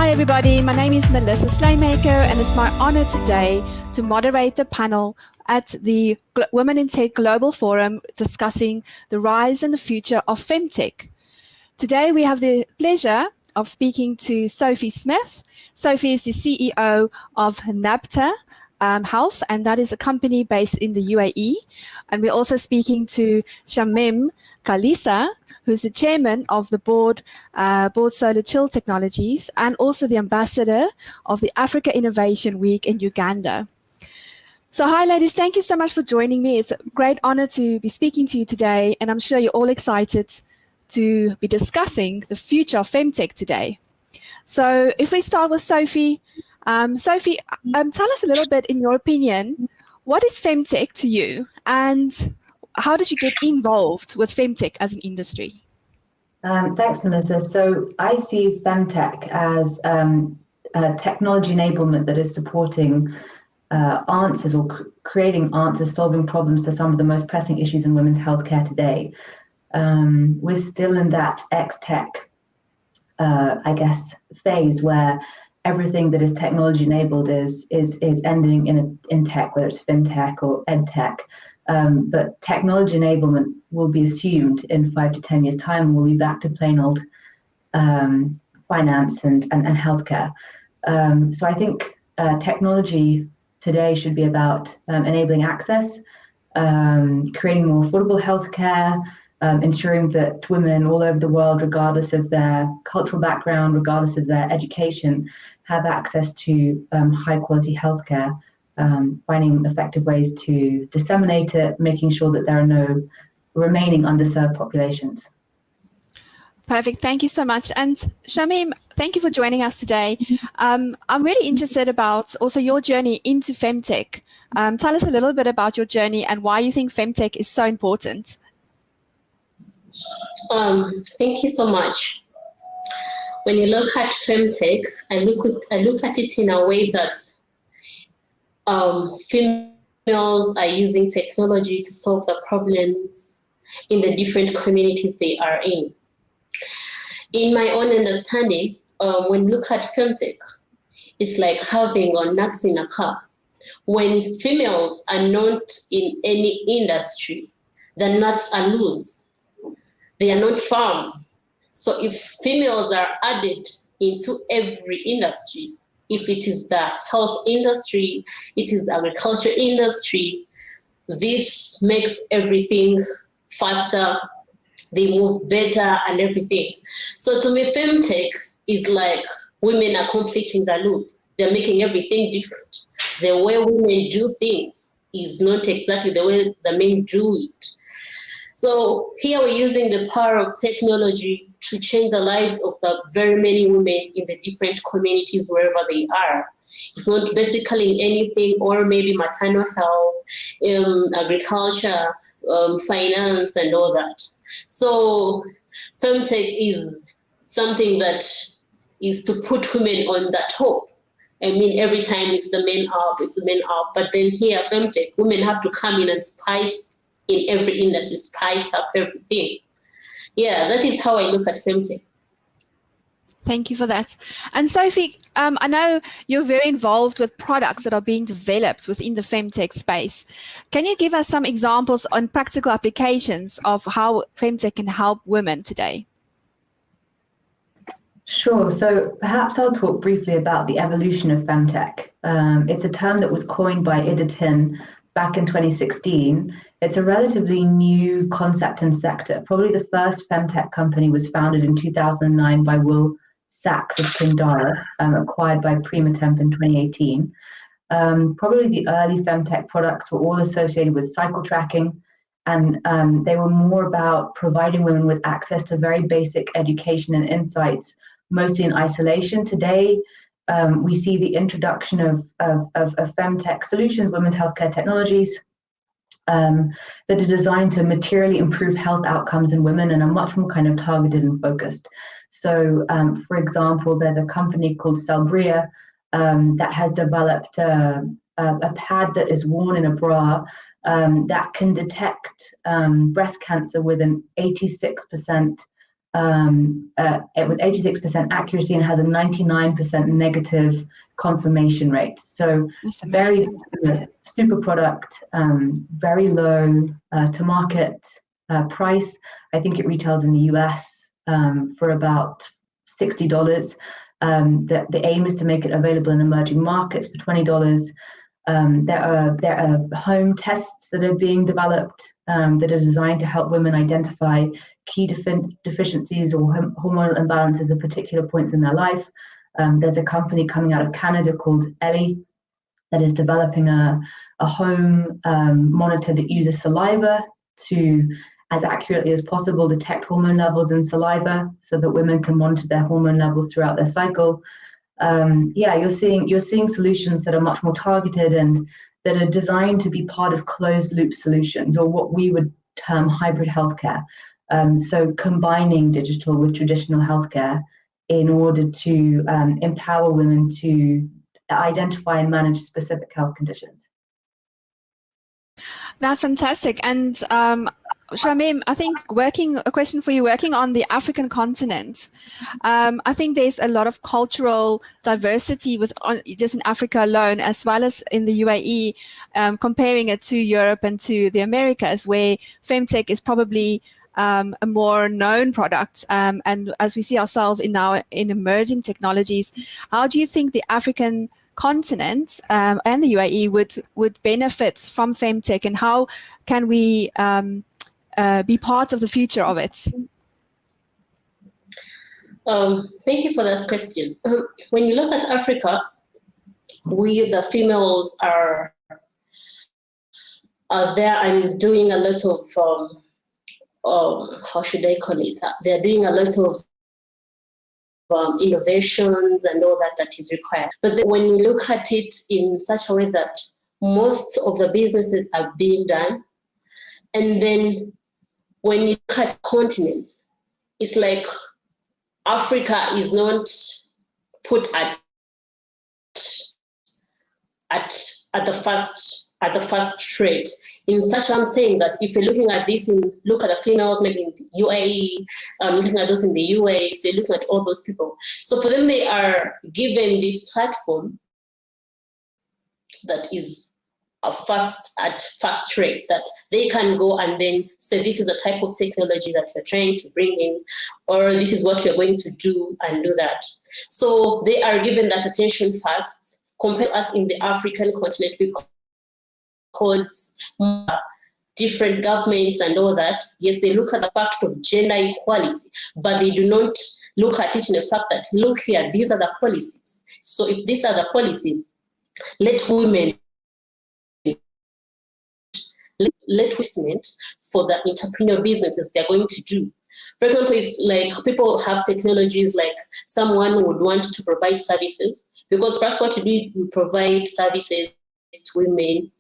Hi everybody, my name is Melissa Slaymaker and it's my honor today to moderate the panel at the Women in Tech Global Forum discussing the rise and the future of FemTech. Today we have the pleasure of speaking to Sophie Smith. Sophie is the CEO of NABTA Health, and that is a company based in the UAE. And we're also speaking to Shamim Khalisa, who's the chairman of the board Solar Chill Technologies, and also the ambassador of the Africa Innovation Week in Uganda. So hi ladies, thank you so much for joining me. It's a great honor to be speaking to you today, and I'm sure you're all excited to be discussing the future of FemTech today. So if we start with Sophie, tell us a little bit, in your opinion, what is FemTech to you, and how did you get involved with FemTech as an industry? Thanks, Melissa. So I see FemTech as technology enablement that is supporting answers or creating answers, solving problems to some of the most pressing issues in women's healthcare today. We're still in that X-Tech, phase where everything that is technology enabled is ending in tech, whether it's FinTech or EdTech. But technology enablement will be assumed in 5 to 10 years' time, and we'll be back to plain old finance and healthcare. So I think technology today should be about enabling access, creating more affordable healthcare, ensuring that women all over the world, regardless of their cultural background, regardless of their education, have access to high quality healthcare. Finding effective ways to disseminate it, making sure that there are no remaining underserved populations. Perfect. Thank you so much. And Shamim, thank you for joining us today. I'm really interested about also your journey into FemTech. Tell us a little bit about your journey and why you think FemTech is so important. Thank you so much. When you look at FemTech, I look at it in a way that females are using technology to solve the problems in the different communities they are in. In my own understanding, when you look at FemTech, it's like having nuts in a car. When females are not in any industry, the nuts are loose. They are not firm. So if females are added into every industry, if it is the health industry, it is the agriculture industry, this makes everything faster, they move better and everything. So to me, FemTech is like women are completing the loop. They're making everything different. The way women do things is not exactly the way the men do it. So here we're using the power of technology to change the lives of the very many women in the different communities wherever they are. It's not basically anything, or maybe maternal health, agriculture, finance, and all that. So FemTech is something that is to put women on the top. I mean, every time it's the men up, it's the men up. But then here, FemTech, women have to come in and spice in every industry, spice up everything. Yeah, that is how I look at FemTech. Thank you for that. And Sophie, I know you're very involved with products that are being developed within the FemTech space. Can you give us some examples on practical applications of how FemTech can help women today? Sure. So perhaps I'll talk briefly about the evolution of FemTech. It's a term that was coined by Ida Tin back in 2016. It's a relatively new concept and sector. Probably the first FemTech company was founded in 2009 by Will Sachs of Kindara, acquired by Primatemp in 2018. Probably the early FemTech products were all associated with cycle tracking, and they were more about providing women with access to very basic education and insights, mostly in isolation. Today, we see the introduction of FemTech solutions, women's healthcare technologies, that are designed to materially improve health outcomes in women and are much more kind of targeted and focused. So, for example, there's a company called Celbria that has developed a pad that is worn in a bra that can detect breast cancer with an 86% with 86% accuracy and has a 99% negative confirmation rate. So very super product, very low to market price. I think it retails in the US for about $60. The aim is to make it available in emerging markets for $20. There are home tests that are being developed that are designed to help women identify key deficiencies or hormonal imbalances at particular points in their life. There's a company coming out of Canada called Ellie that is developing a home monitor that uses saliva to, as accurately as possible, detect hormone levels in saliva so that women can monitor their hormone levels throughout their cycle. You're seeing solutions that are much more targeted and that are designed to be part of closed loop solutions, or what we would term hybrid healthcare. So combining digital with traditional healthcare in order to empower women to identify and manage specific health conditions. That's fantastic. And Shamim, I think a question for you, working on the African continent, I think there's a lot of cultural diversity just in Africa alone, as well as in the UAE, comparing it to Europe and to the Americas, where FemTech is probably a more known product. And as we see ourselves in emerging technologies, how do you think the African continent and the UAE would benefit from FemTech, and how can we be part of the future of it? Thank you for that question. When you look at Africa, we, the females, are there and doing a lot of, how should I call it? They're doing a lot of innovations and all that is required. But then when you look at it in such a way that most of the businesses are being done, and then when you look at continents, it's like Africa is not put at the first rate. In such, I'm saying that if you're looking at this, look at the females, maybe in the UAE, looking at those in the UAE, so you're looking at all those people. So for them, they are given this platform that is at fast rate, that they can go and then say, this is the type of technology that we're trying to bring in, or this is what we're going to do, and do that. So they are given that attention first, compared to us in the African continent, because different governments and all that, yes, they look at the fact of gender equality, but they do not look at it in the fact that, look here, these are the policies. So if these are the policies, let women investment for the entrepreneurial businesses they're going to do. For example, if like people have technologies, like someone would want to provide services, because first what we provide services to women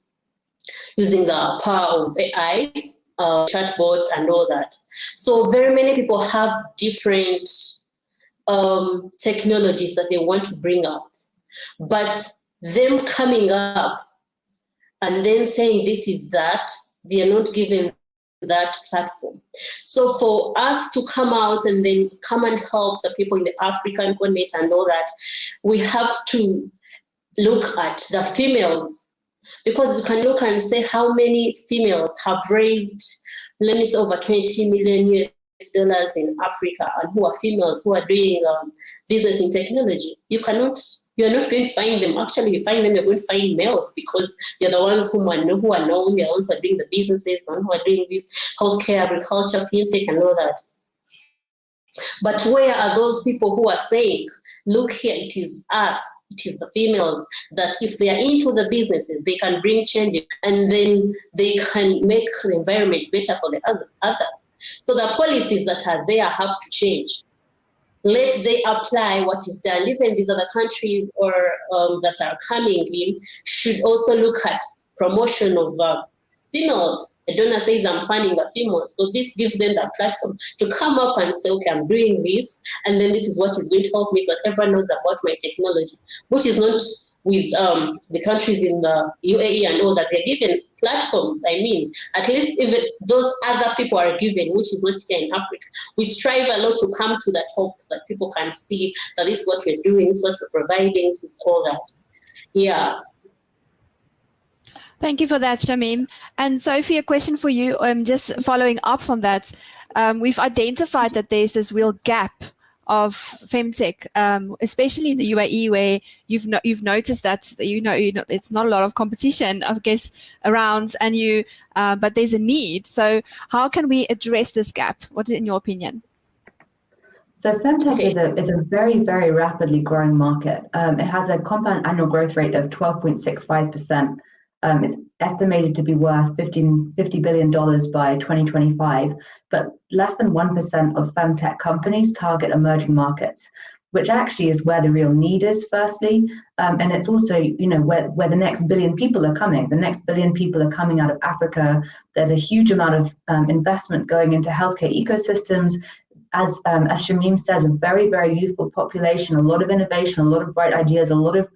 using the power of AI, chatbot and all that. So very many people have different technologies that they want to bring out, but them coming up and then saying this is that, they are not given that platform. So for us to come out and then come and help the people in the African continent and all that, we have to look at the females, because you can look and say how many females have raised, let me say, over 20 million US dollars in Africa, and who are females who are doing business in technology. You're not going to find them. Actually, you find them, you're going to find males, because they're the ones who are known, they're the ones who are doing the businesses, the ones who are doing this healthcare, agriculture, fintech, and all that. But where are those people who are saying, look here, it is us, it is the females, that if they are into the businesses, they can bring changes, and then they can make the environment better for the others. So the policies that are there have to change. Let they apply what is done. Even these other countries or that are coming in should also look at promotion of females donor says I'm funding the female. So this gives them that platform to come up and say, okay, I'm doing this, and then this is what is going to help me, so that everyone knows about my technology, which is not with the countries in the UAE and all that. They're given platforms. I mean, at least even those other people are given, which is not here in Africa. We strive a lot to come to that hope so that people can see that this is what we're doing, this is what we're providing, this is all that. Yeah. Thank you for that, Shamim. And Sophie, a question for you, just following up from that. We've identified that there's this real gap of femtech, especially in the UAE, where you've noticed that it's not a lot of competition, I guess, around, and but there's a need. So how can we address this gap? What is in your opinion? So femtech is a very, very rapidly growing market. It has a compound annual growth rate of 12.65%. It's estimated to be worth $50 billion by 2025, but less than 1% of femtech companies target emerging markets, which actually is where the real need is, firstly. And it's also, where the next billion people are coming. The next billion people are coming out of Africa. There's a huge amount of investment going into healthcare ecosystems. As Shamim says, a very, very youthful population, a lot of innovation, a lot of bright ideas, a lot of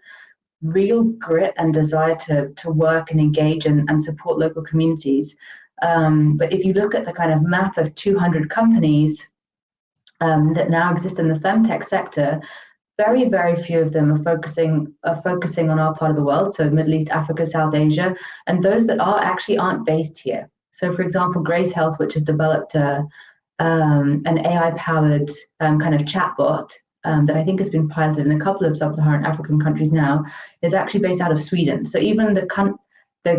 real grit and desire to work and engage and support local communities. But if you look at the kind of map of 200 companies that now exist in the femtech sector, very, very few of them are focusing on our part of the world, so Middle East, Africa, South Asia, and those that aren't based here. So, for example, Grace Health, which has developed an AI-powered kind of chatbot that I think has been piloted in a couple of sub-Saharan African countries now, is actually based out of Sweden. So even the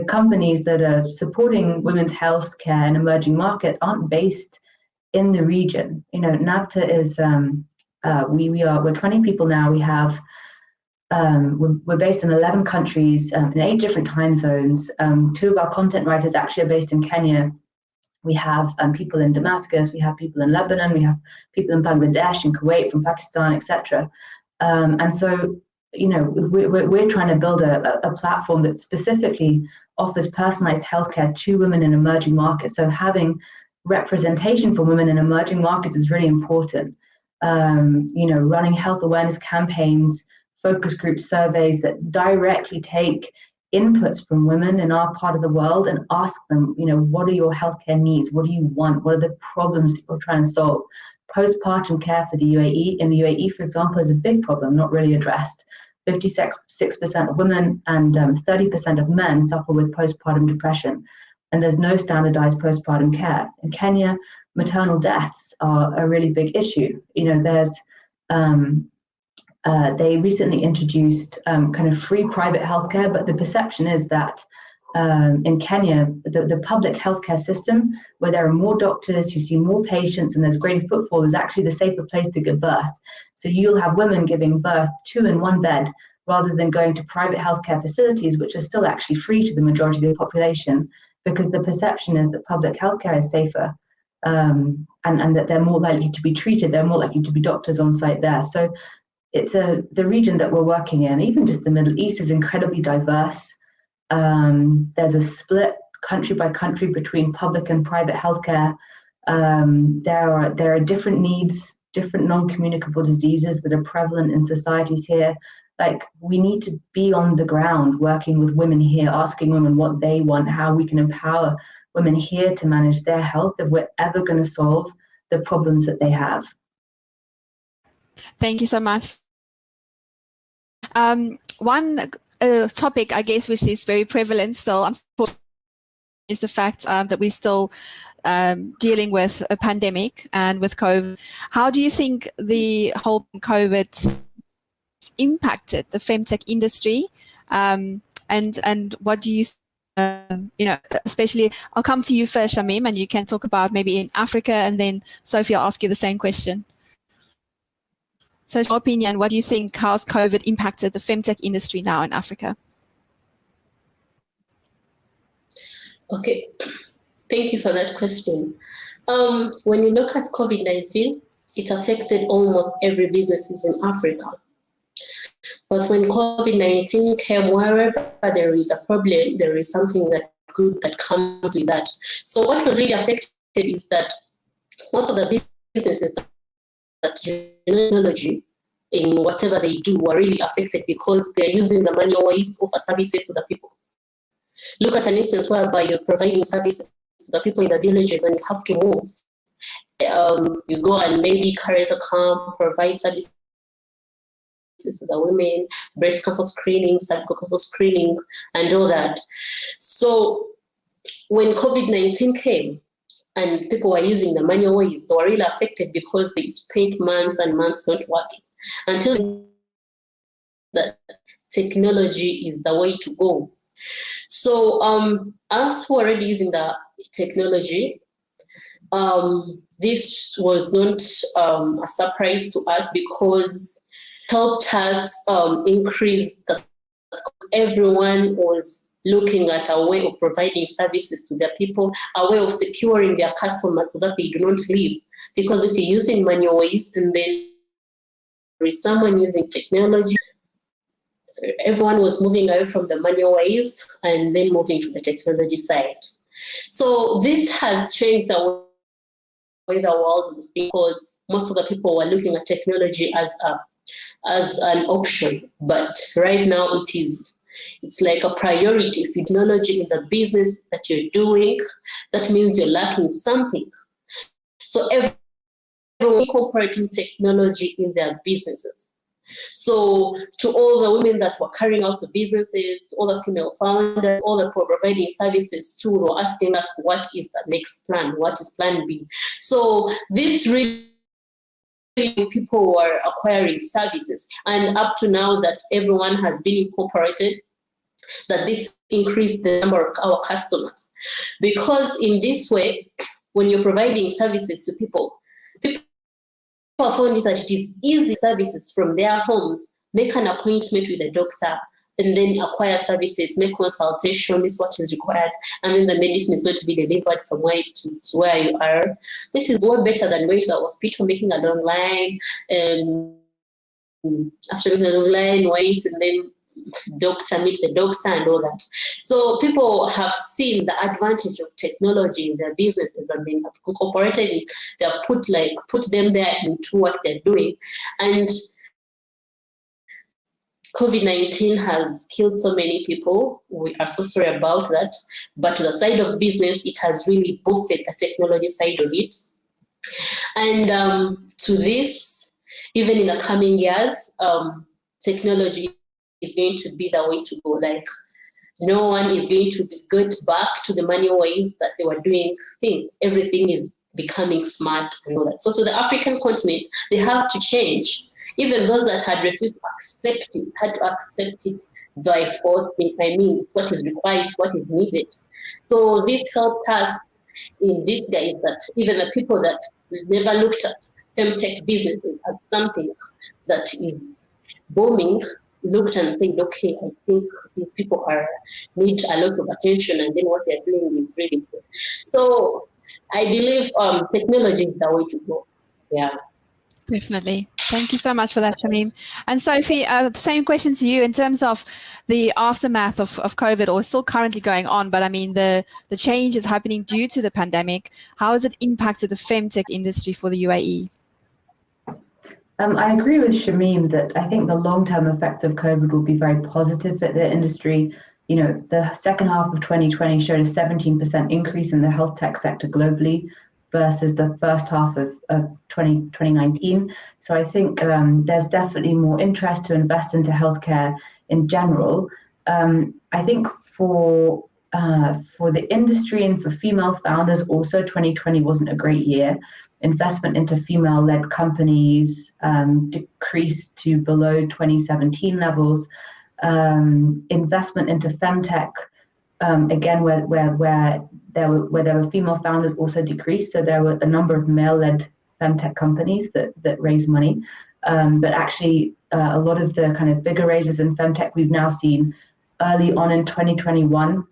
companies that are supporting women's health care in emerging markets aren't based in the region. NAVTA is we're 20 people now. We have we're based in 11 countries in 8 different time zones. 2 of our content writers actually are based in Kenya. We have people in Damascus, we have people in Lebanon, we have people in Bangladesh and Kuwait, from Pakistan, etc. And so, we're trying to build a platform that specifically offers personalized healthcare to women in emerging markets. So having representation for women in emerging markets is really important. Running health awareness campaigns, focus group surveys that directly take inputs from women in our part of the world and ask them, what are your healthcare needs? What do you want? What are the problems that you're trying to solve? Postpartum care for the UAE, in the UAE, for example, is a big problem, not really addressed. 56% of women and 30% of men suffer with postpartum depression, and there's no standardized postpartum care. In Kenya, maternal deaths are a really big issue. They recently introduced kind of free private healthcare, but the perception is that in Kenya, the public healthcare system, where there are more doctors who see more patients and there's greater footfall, is actually the safer place to give birth. So you'll have women giving birth 2 in 1 bed rather than going to private healthcare facilities, which are still actually free to the majority of the population, because the perception is that public healthcare is safer and that they're more likely to be treated, they're more likely to be doctors on site there. So it's the region that we're working in, even just the Middle East, is incredibly diverse. There's a split country by country between public and private healthcare. There are different needs, different non-communicable diseases that are prevalent in societies here. Like, we need to be on the ground working with women here, asking women what they want, how we can empower women here to manage their health if we're ever going to solve the problems that they have. Thank you so much. One topic, I guess, which is very prevalent still, unfortunately, is the fact that we're still dealing with a pandemic and with COVID. How do you think the whole COVID impacted the femtech industry? And what do you especially, I'll come to you first, Shamim, and you can talk about maybe in Africa, and then Sophie, I'll ask you the same question. So, in your opinion, what do you think, how's COVID impacted the femtech industry now in Africa? Okay, thank you for that question. When you look at COVID-19, it affected almost every business in Africa. But when COVID-19 came, wherever there is a problem, there is something that good that comes with that. So what was really affected is that most of the businesses that technology in whatever they do were really affected because they're using the manual ways to offer services to the people. Look at an instance whereby you're providing services to the people in the villages and you have to move. You go and maybe carry a camp, provide services to the women, breast cancer screening, cervical cancer screening, and all that. So when COVID-19 came and people were using the manual ways, they were really affected because they spent months and months not working until that technology is the way to go. So us who are already using the technology, this was not a surprise to us because it helped us increase the. Everyone was looking at a way of providing services to their people, a way of securing their customers so that they do not leave. Because if you're using manual ways and then there is someone using technology, everyone was moving away from the manual ways and then moving to the technology side. So this has changed the way the world was because most of the people were looking at technology as an option, but right now it's like a priority. If technology in the business that you're doing, that means you're lacking something. So everyone incorporating technology in their businesses. So to all the women that were carrying out the businesses, to all the female founders, all the providing services to, were asking us what is the next plan, what is plan B. So this really people were acquiring services, and up to now that everyone has been incorporated, that this increased the number of our customers. Because in this way, when you're providing services to people found that it is easy services from their homes, make an appointment with a doctor, and then acquire services, make consultation, this is what is required, and then the medicine is going to be delivered from where to where you are. This is way better than going to the hospital, making a long line, and after making a long line, wait, and then meet the doctor and all that. So people have seen the advantage of technology in their businesses and they have incorporated it. They have put them there into what they're doing. And COVID-19 has killed so many people. We are so sorry about that. But to the side of business, it has really boosted the technology side of it. And to this, even in the coming years, technology is going to be the way to go. Like, no one is going to get back to the manual ways that they were doing things. Everything is becoming smart and all that. So to the African continent, they have to change. Even those that had refused to accept it, had to accept it by force. I mean, it's what is required, it's what is needed. So this helped us in this guys that even the people that never looked at FemTech businesses as something that is booming, looked and said, okay, I think these people need a lot of attention, and then what they're doing is really good. So I believe technology is the way to go. Yeah. Definitely. Thank you so much for that, Shamim. And Sophie, same question to you in terms of the aftermath of COVID, or still currently going on, but I mean the change is happening due to the pandemic. How has it impacted the FemTech industry for the UAE? I agree with Shamim that I think the long-term effects of COVID will be very positive for the industry. You know, the second half of 2020 showed a 17% increase in the health tech sector globally versus the first half of 2019. So I think there's definitely more interest to invest into healthcare in general. I think for the industry and for female founders also, 2020 wasn't a great year. Investment into female-led companies decreased to below 2017 levels. Investment into FemTech, again, where there were female founders, also decreased. So there were a number of male-led FemTech companies that raised money. But actually, a lot of the kind of bigger raises in FemTech we've now seen early on in 2021.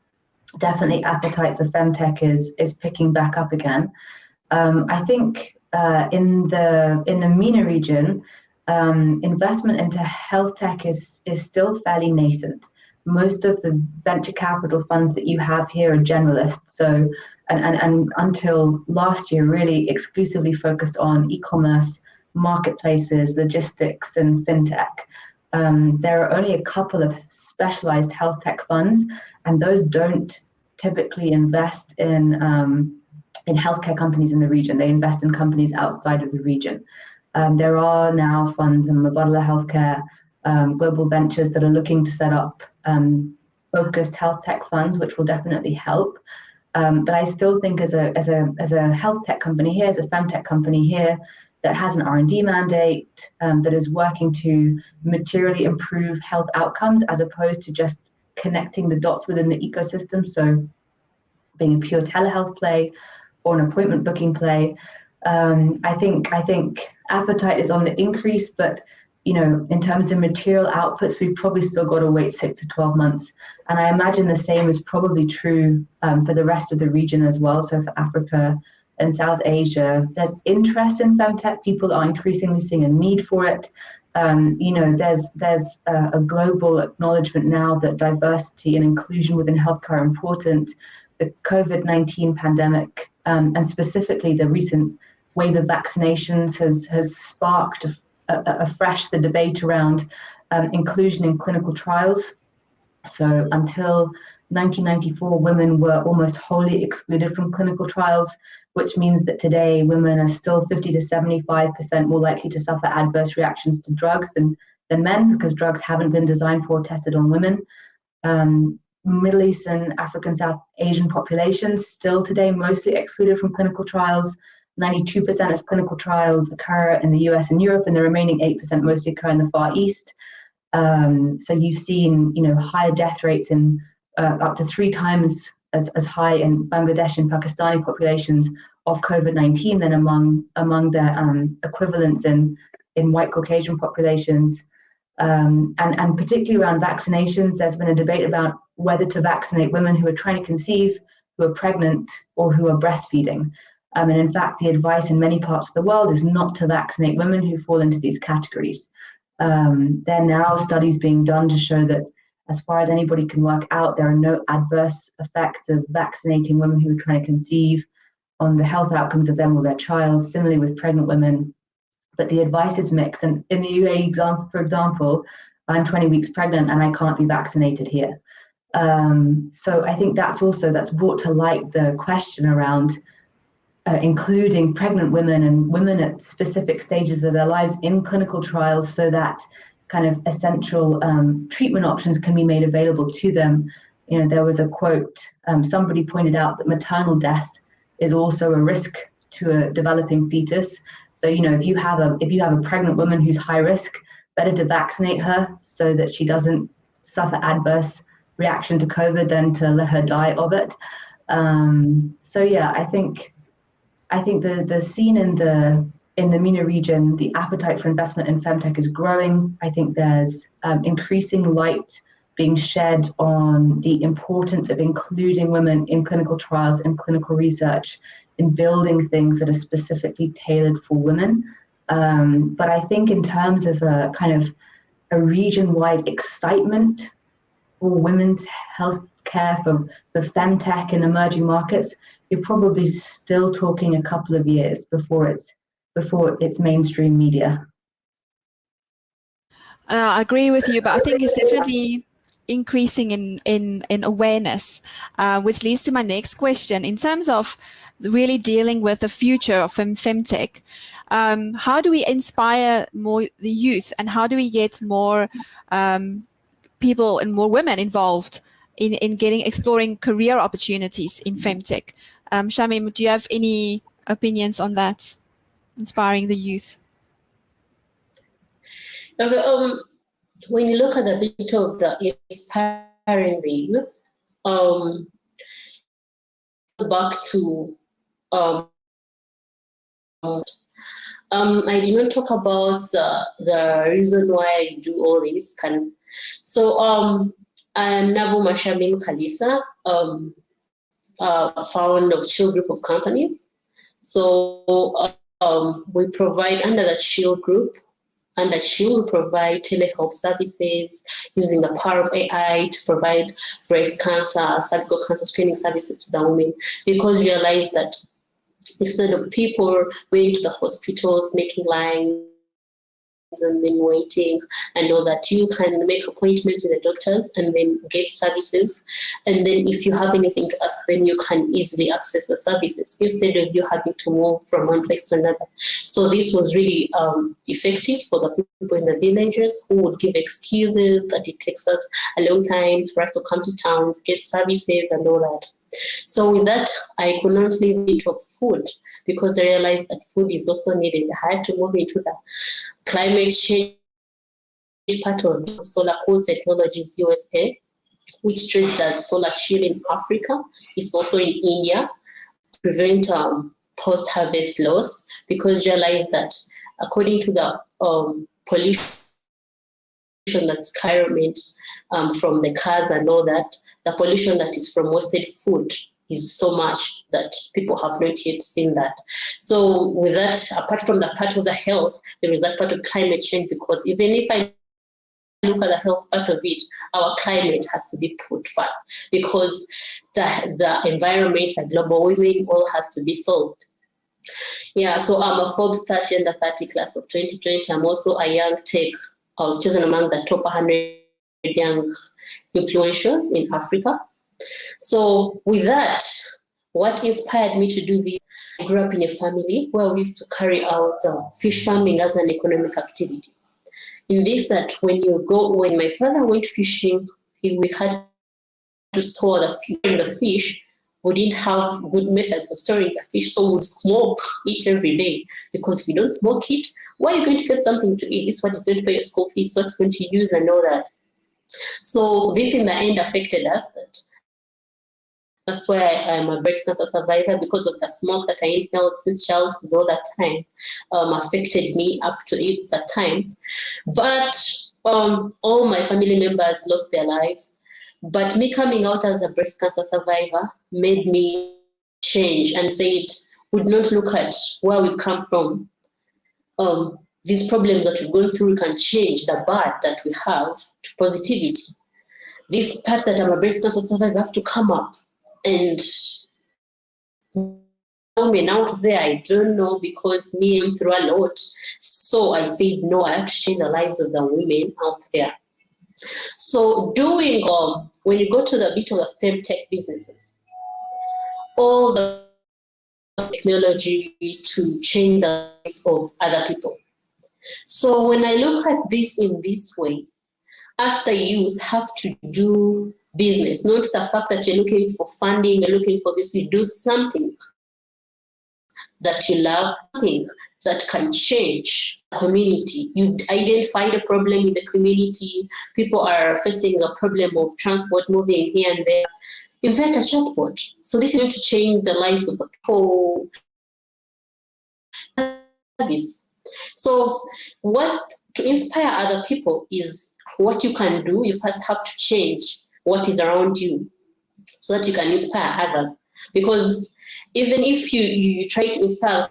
Definitely appetite for FemTech is picking back up again. I think in the MENA region, investment into health tech is still fairly nascent. most of the venture capital funds that you have here are generalists. So, and until last year, really exclusively focused on e-commerce, marketplaces, logistics, and fintech. There are only a couple of specialized health tech funds, and those don't typically invest in healthcare companies in the region. They invest in companies outside of the region. There are now funds in Mubadala Healthcare, Global Ventures that are looking to set up focused health tech funds, which will definitely help. But I still think as a health tech company here, as a FemTech company here, that has an R&D mandate, that is working to materially improve health outcomes as opposed to just connecting the dots within the ecosystem. So being a pure telehealth play or an appointment booking play, I think appetite is on the increase, but in terms of material outputs, we've probably still got to wait 6 to 12 months. And I imagine the same is probably true for the rest of the region as well. So for Africa and South Asia, there's interest in femtech. People are increasingly seeing a need for it. There's a global acknowledgement now that diversity and inclusion within healthcare are important. The COVID-19 pandemic, and specifically the recent wave of vaccinations, has sparked afresh the debate around inclusion in clinical trials. So until 1994, women were almost wholly excluded from clinical trials, which means that today women are still 50 to 75% more likely to suffer adverse reactions to drugs than men, because drugs haven't been designed for or tested on women. Middle East and African South Asian populations still today mostly excluded from clinical trials. 92% of clinical trials occur in the US and Europe, and the remaining 8% mostly occur in the Far East. So you've seen, higher death rates in up to 3 times as high in Bangladesh and Pakistani populations of COVID-19 than among the equivalents in white Caucasian populations. And particularly around vaccinations, there's been a debate about whether to vaccinate women who are trying to conceive, who are pregnant, or who are breastfeeding. And in fact, the advice in many parts of the world is not to vaccinate women who fall into these categories. There are now studies being done to show that, as far as anybody can work out, there are no adverse effects of vaccinating women who are trying to conceive on the health outcomes of them or their child, similarly with pregnant women. But the advice is mixed. And in the UAE, for example, I'm 20 weeks pregnant and I can't be vaccinated here. So I think that's brought to light the question around including pregnant women and women at specific stages of their lives in clinical trials, so that kind of essential treatment options can be made available to them. There was a quote, somebody pointed out that maternal death is also a risk to a developing fetus. So, if you have a pregnant woman who's high risk, better to vaccinate her so that she doesn't suffer adverse reaction to COVID than to let her die of it. So yeah, I think the scene in the MENA region, the appetite for investment in femtech is growing. I think there's increasing light being shed on the importance of including women in clinical trials and clinical research, in building things that are specifically tailored for women. But I think in terms of a kind of a region-wide excitement for women's health care, for femtech in emerging markets, you're probably still talking a couple of years before it's mainstream media. I agree with you, but I think it's definitely increasing in awareness, which leads to my next question. In terms of really dealing with the future of femtech, how do we inspire more the youth, and how do we get more people and more women involved in exploring career opportunities in femtech? Shamim, do you have any opinions on that, inspiring the youth? Okay, when you look at the bit of the inspiring the youth, back to I did not talk about the reason why I do all this. So I am Nabu Mashamim Khalisa, founder of Chill Group of Companies. So we provide under the Chill Group and that she will provide telehealth services using the power of AI to provide breast cancer, cervical cancer screening services to the women, because realized that instead of people going to the hospitals, making lines, and then waiting and all that, you can make appointments with the doctors and then get services, and then if you have anything to ask them, you can easily access the services instead of you having to move from one place to another. So this was really effective for the people in the villages who would give excuses that it takes us a long time for us to come to towns, get services and all that. So with that, I could not live into food because I realized that food is also needed. I had to move into the climate change part of Solar Cool Technologies USA, which trades as solar shield in Africa. It's also in India, prevent post-harvest loss, because realized that according to the pollution that's skyrocketed from the cars and all that, the pollution that is from wasted food is so much that people have not yet seen that. So with that, apart from the part of the health, there is that part of climate change, because even if I look at the health part of it, our climate has to be put first, because the environment, the global warming, all has to be solved. Yeah, so I'm a Forbes 30 under 30 class of 2020. I'm also a young tech. I was chosen among the top 100 young influencers in Africa. So with that, what inspired me to do this? I grew up in a family where we used to carry out fish farming as an economic activity. In this, that when my father went fishing, we had to store the fish. We didn't have good methods of storing the fish, so we would smoke it every day, because if you don't smoke it, where are you going to get something to eat? This is what is going to pay your school fees, what's going to use and all that. So this in the end affected us. That's why I'm a breast cancer survivor, because of the smoke that I inhaled since childhood all that time affected me up to that time. But all my family members lost their lives. But me coming out as a breast cancer survivor made me change and said, would not look at where we've come from. These problems that we've gone through, we can change the bad that we have to positivity. This part that I'm a breast cancer survivor, I have to come up. And women out there, I don't know, because me I'm through a lot. So I said, no, I have to change the lives of the women out there. So doing, when you go to the bit of the FemTech businesses, all the technology to change the lives of other people. So when I look at this in this way, as the youth have to do business, not the fact that you're looking for funding, you're looking for this, you do something that you love, something that can change the community. You've identified a problem in the community, people are facing a problem of transport moving here and there. Invent a chatbot. So this is going to change the lives of the people. So what to inspire other people is what you can do. You first have to change what is around you so that you can inspire others. Because even if you try to inspire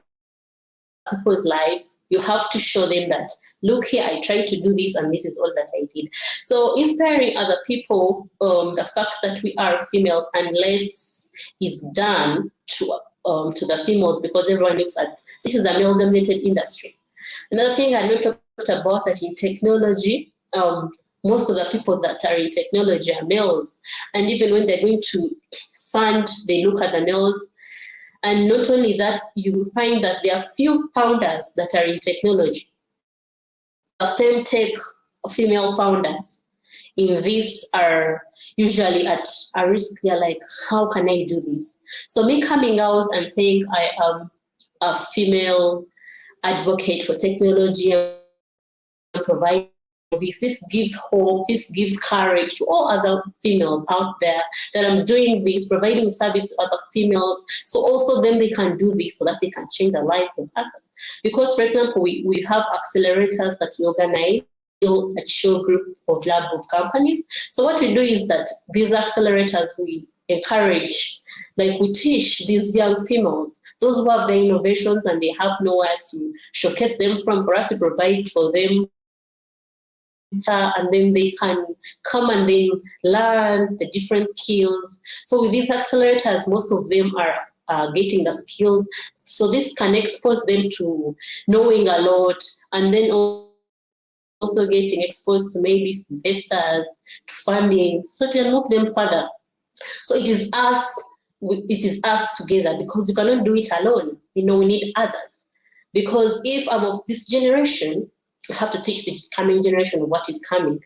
people's lives, you have to show them that, look here, I tried to do this and this is all that I did. So inspiring other people, the fact that we are females, unless is done to the females, because everyone looks at, this is a male-dominated industry. Another thing I not talked about, that in technology, most of the people that are in technology are males. And even when they're going to fund, they look at the males. And not only that, you will find that there are few founders that are in technology. The FemTech female founders in this are usually at a risk. They're like, how can I do this? So me coming out and saying I am a female advocate for technology and provide this gives hope, this gives courage to all other females out there that I'm doing this, providing service to other females, so also then they can do this so that they can change the lives of others. Because, for example, we have accelerators that we organize at Show Group of Lab of companies. So what we do is that these accelerators, we encourage, like we teach these young females, those who have the innovations and they have nowhere to showcase them from, for us to provide for them and then they can come and then learn the different skills. So with these accelerators, most of them are getting the skills. So this can expose them to knowing a lot, and then also getting exposed to maybe investors, to funding, so to move them further. So it is us together, because you cannot do it alone. We need others. Because if I'm of this generation, I have to teach the coming generation what is coming.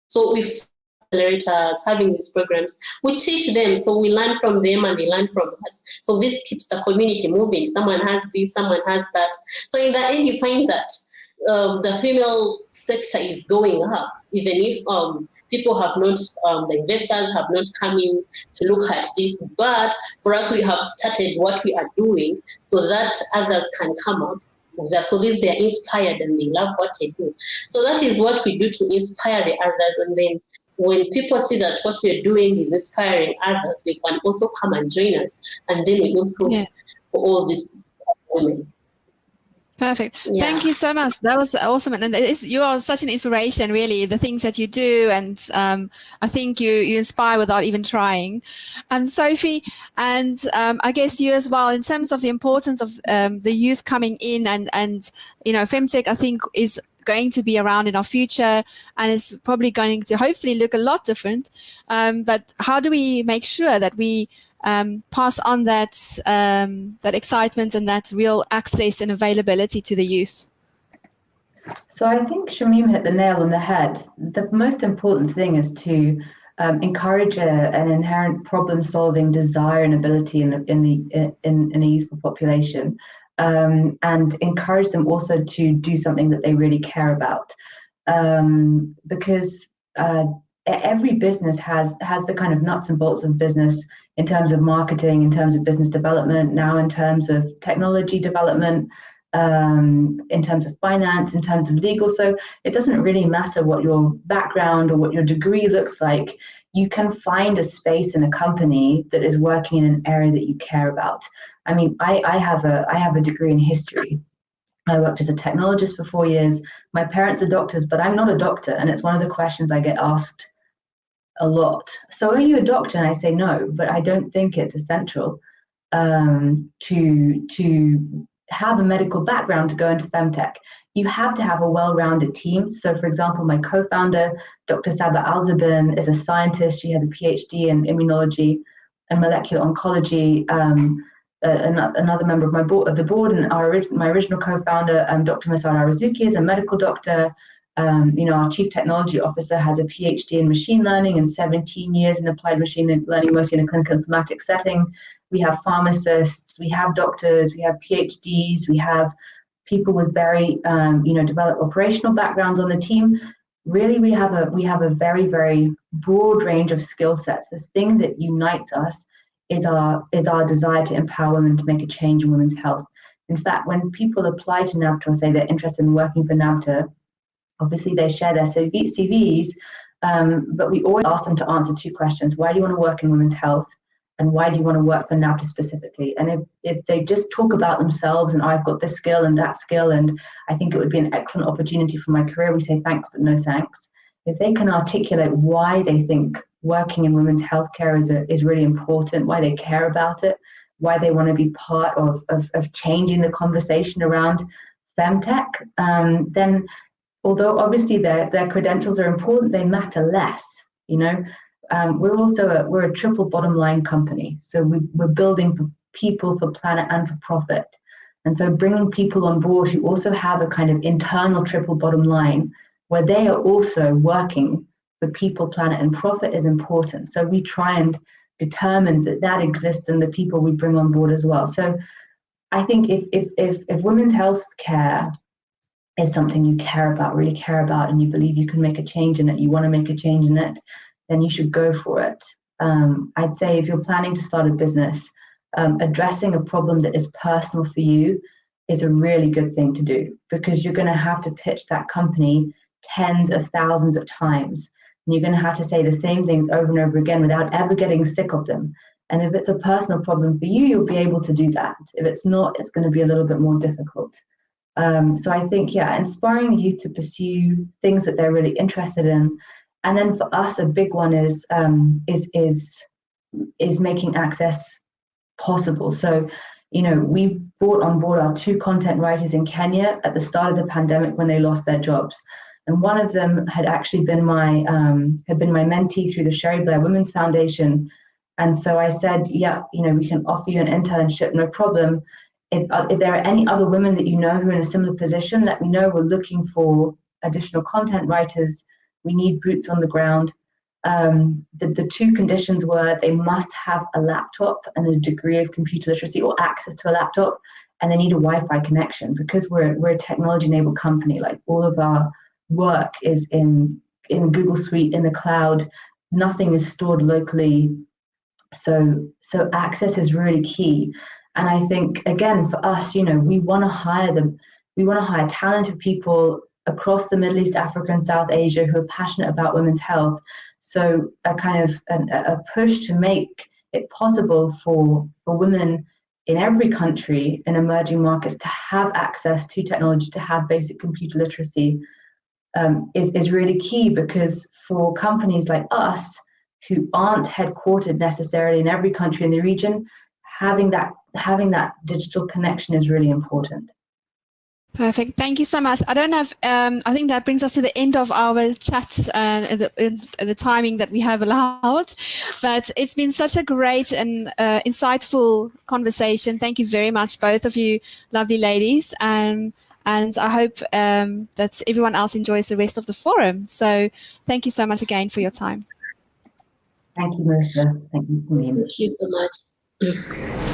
So with accelerators, having these programs, we teach them, so we learn from them and they learn from us. So this keeps the community moving. Someone has this, someone has that. So in the end, you find that the female sector is going up, even if people have not, the investors have not come in to look at this. But for us, we have started what we are doing so that others can come up with that. So they're inspired and they love what they do. So that is what we do to inspire the others. And then when people see that what we're doing is inspiring others, they can also come and join us. And then we improve for all these women. Perfect. Yeah. Thank you so much. That was awesome. And you are such an inspiration, really, the things that you do. And I think you inspire without even trying. Sophie, and I guess you as well, in terms of the importance of the youth coming in and FemTech, I think, is going to be around in our future and is probably going to hopefully look a lot different. But how do we make sure that we pass on that excitement and that real access and availability to the youth? So I think Shamim hit the nail on the head. The most important thing is to encourage an inherent problem-solving desire and ability in a youthful population, and encourage them also to do something that they really care about, because every business has the kind of nuts and bolts of business in terms of marketing, in terms of business development, now in terms of technology development, in terms of finance, in terms of legal. So it doesn't really matter what your background or what your degree looks like. You can find a space in a company that is working in an area that you care about. I mean, I have a degree in history. I worked as a technologist for 4 years. My parents are doctors, but I'm not a doctor. And it's one of the questions I get asked a lot. So are you a doctor? And I say no, but I don't think it's essential to have a medical background to go into FemTech. You have to have a well-rounded team. So for example, my co-founder, Dr. Saba Alzabin, is a scientist. She has a PhD in immunology and molecular oncology. Another member of the board, and my original co-founder, Dr. Masar Arazuki, is a medical doctor. Our chief technology officer has a PhD in machine learning and 17 years in applied machine learning, mostly in a clinical informatics setting. We have pharmacists, we have doctors, we have PhDs, we have people with very, developed operational backgrounds on the team. Really, we have a very, very broad range of skill sets. The thing that unites us is our desire to empower women to make a change in women's health. In fact, when people apply to NABTA or say they're interested in working for NABTA, obviously they share their CVs, but we always ask them to answer 2 questions. Why do you want to work in women's health? And why do you want to work for NABTA specifically? And if they just talk about themselves and I've got this skill and that skill, and I think it would be an excellent opportunity for my career, we say thanks, but no thanks. If they can articulate why they think working in women's healthcare is really important, why they care about it, why they want to be part of changing the conversation around FemTech, then although obviously their credentials are important, they matter less. We're a triple bottom line company. So we're building for people, for planet, and for profit. And so bringing people on board who also have a kind of internal triple bottom line where they are also working for people, planet, and profit is important. So we try and determine that exists in the people we bring on board as well. So I think if women's health care is something you care about, really care about, and you believe you can make a change in it, you want to make a change in it, then you should go for it. I'd say if you're planning to start a business, addressing a problem that is personal for you is a really good thing to do, because you're going to have to pitch that company tens of thousands of times. And you're going to have to say the same things over and over again without ever getting sick of them. And if it's a personal problem for you, you'll be able to do that. If it's not, it's going to be a little bit more difficult. So I think, yeah, inspiring the youth to pursue things that they're really interested in. And then for us, a big one is making access possible. So, we brought on board our 2 content writers in Kenya at the start of the pandemic when they lost their jobs. And one of them had actually been my mentee through the Sherry Blair Women's Foundation. And so I said, yeah, we can offer you an internship, no problem. If there are any other women that you know who are in a similar position, let me know. We're looking for additional content writers. We need boots on the ground. The 2 conditions were they must have a laptop and a degree of computer literacy or access to a laptop, and they need a Wi-Fi connection because we're a technology-enabled company. Like all of our work is in Google Suite, in the cloud. Nothing is stored locally. So access is really key. And I think, again, for us, we want to hire talented people across the Middle East, Africa, and South Asia who are passionate about women's health. So a kind of a push to make it possible for women in every country in emerging markets to have access to technology, to have basic computer literacy is really key, because for companies like us who aren't headquartered necessarily in every country in the region, having that digital connection is really important. Perfect. Thank you so much. I don't know if, I think that brings us to the end of our chat, the timing that we have allowed, but it's been such a great and insightful conversation. Thank you very much, both of you lovely ladies. And I hope that everyone else enjoys the rest of the forum. So thank you so much again for your time. Thank you, Marissa. Thank you, Colleen. Thank you so much.